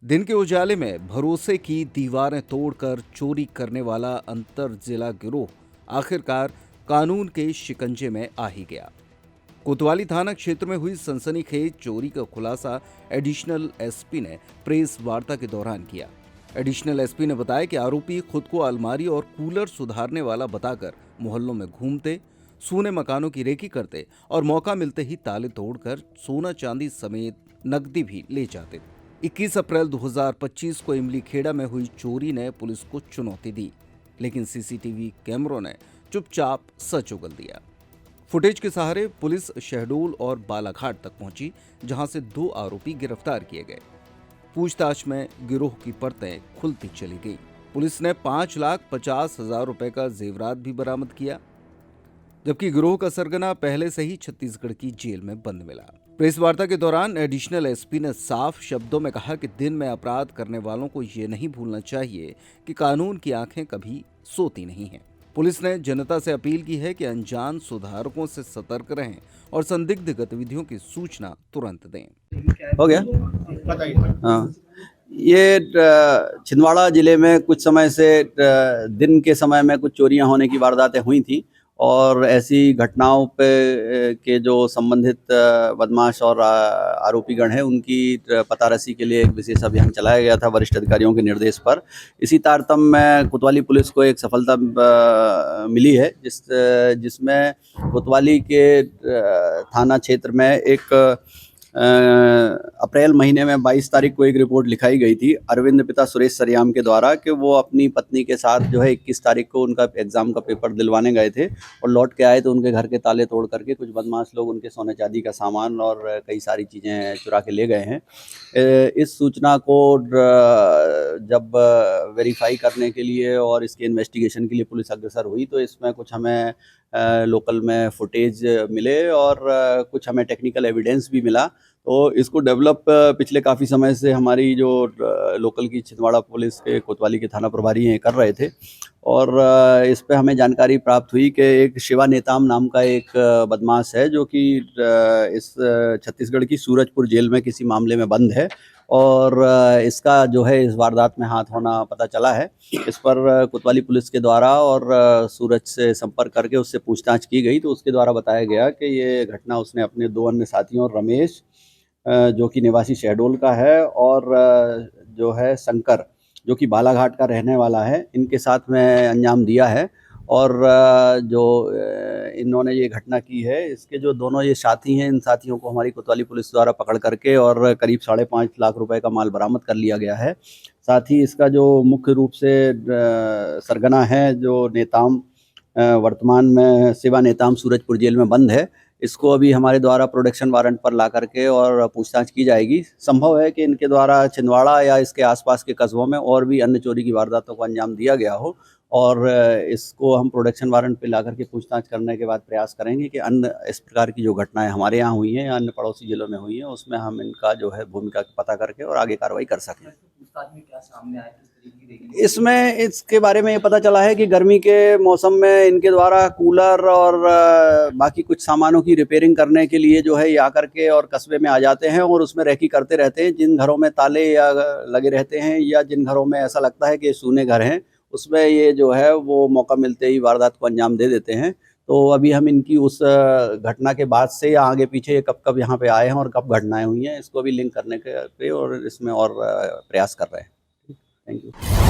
दिन के उजाले में भरोसे की दीवारें तोड़कर चोरी करने वाला अंतर जिला गिरोह आखिरकार कानून के शिकंजे में आ ही गया। कोतवाली थाना क्षेत्र में हुई सनसनीखेज चोरी का खुलासा एडिशनल एसपी ने प्रेस वार्ता के दौरान किया। एडिशनल एसपी ने बताया कि आरोपी खुद को अलमारी और कूलर सुधारने वाला बताकर मोहल्लों में घूमते, सूने मकानों की रेकी करते और मौका मिलते ही ताले तोड़कर सोना चांदी समेत नकदी भी ले जाते। 21 अप्रैल 2025 को इमली खेड़ा में हुई चोरी ने पुलिस को चुनौती दी, लेकिन सीसीटीवी कैमरों ने चुपचाप सच उगल दिया। फुटेज के सहारे पुलिस शहडोल और बालाघाट तक पहुंची, जहां से 2 आरोपी गिरफ्तार किए गए। पूछताछ में गिरोह की परतें खुलती चली गई। पुलिस ने 5,50,000 रुपए का जेवरात भी बरामद किया, जबकि गिरोह का सरगना पहले से ही छत्तीसगढ़ की जेल में बंद मिला। प्रेस वार्ता के दौरान एडिशनल एसपी ने साफ शब्दों में कहा कि दिन में अपराध करने वालों को ये नहीं भूलना चाहिए कि कानून की आंखें कभी सोती नहीं हैं। पुलिस ने जनता से अपील की है कि अनजान सुधारकों से सतर्क रहें और संदिग्ध गतिविधियों की सूचना तुरंत दें। हो गया। हाँ, ये छिंदवाड़ा जिले में कुछ समय से दिन के समय में कुछ चोरियां होने की वारदातें हुई थी और ऐसी घटनाओं पे के जो संबंधित बदमाश और आरोपीगण हैं उनकी पतारसी के लिए एक विशेष अभियान चलाया गया था वरिष्ठ अधिकारियों के निर्देश पर। इसी तारतम्य में कोतवाली पुलिस को एक सफलता मिली है जिसमें कोतवाली के थाना क्षेत्र में एक अप्रैल महीने में 22 तारीख को एक रिपोर्ट लिखाई गई थी अरविंद पिता सुरेश सरियाम के द्वारा कि वो अपनी पत्नी के साथ जो है 21 तारीख को उनका एग्जाम का पेपर दिलवाने गए थे और लौट के आए तो उनके घर के ताले तोड़ करके कुछ बदमाश लोग उनके सोने चांदी का सामान और कई सारी चीज़ें चुरा के ले गए हैं। इस सूचना को जब वेरीफाई करने के लिए और इसके इन्वेस्टिगेशन के लिए पुलिस अग्रसर हुई तो इसमें कुछ हमें लोकल में फुटेज मिले और कुछ हमें टेक्निकल एविडेंस भी मिला। तो इसको डेवलप पिछले काफ़ी समय से हमारी जो लोकल की छिंदवाड़ा पुलिस के कोतवाली के थाना प्रभारी हैं कर रहे थे और इस पे हमें जानकारी प्राप्त हुई कि एक शिवा नेताम नाम का एक बदमाश है जो कि इस छत्तीसगढ़ की सूरजपुर जेल में किसी मामले में बंद है और इसका जो है इस वारदात में हाथ होना पता चला है। इस पर कोतवाली पुलिस के द्वारा और सूरज से संपर्क करके उससे पूछताछ की गई तो उसके द्वारा बताया गया कि ये घटना उसने अपने 2 अन्य साथियों रमेश जो कि निवासी शहडोल का है और जो है शंकर जो कि बालाघाट का रहने वाला है, इनके साथ में अंजाम दिया है और जो इन्होंने ये घटना की है इसके जो दोनों ये साथी हैं इन साथियों को हमारी कोतवाली पुलिस द्वारा पकड़ करके और करीब 5.5 लाख रुपए का माल बरामद कर लिया गया है। साथ ही इसका जो मुख्य रूप से सरगना है जो नेताम वर्तमान में शिवा नेताम सूरजपुर जेल में बंद है, इसको अभी हमारे द्वारा प्रोडक्शन वारंट पर ला करके और पूछताछ की जाएगी। संभव है कि इनके द्वारा छिंदवाड़ा या इसके आसपास के कस्बों में और भी अन्य चोरी की वारदातों को अंजाम दिया गया हो और इसको हम प्रोडक्शन वारंट पे ला करके पूछताछ करने के बाद प्रयास करेंगे कि अन्य इस प्रकार की जो घटनाएं हमारे यहाँ हुई हैं या अन्य पड़ोसी जिलों में हुई हैं उसमें हम इनका जो है भूमिका पता करके और आगे कार्रवाई कर सकें। इसमें इसके बारे में ये पता चला है कि गर्मी के मौसम में इनके द्वारा कूलर और बाकी कुछ सामानों की रिपेयरिंग करने के लिए जो है ये आकर के और कस्बे में आ जाते हैं और उसमें रेकी करते रहते हैं। जिन घरों में ताले या लगे रहते हैं या जिन घरों में ऐसा लगता है कि सूने घर हैं उसमें ये जो है वो मौका मिलते ही वारदात को अंजाम दे देते हैं। तो अभी हम इनकी उस घटना के बाद से या आगे पीछे ये कब कब यहाँ पे आए हैं और कब घटनाएं हुई हैं इसको भी लिंक करने के पे और इसमें और प्रयास कर रहे हैं। Thank you.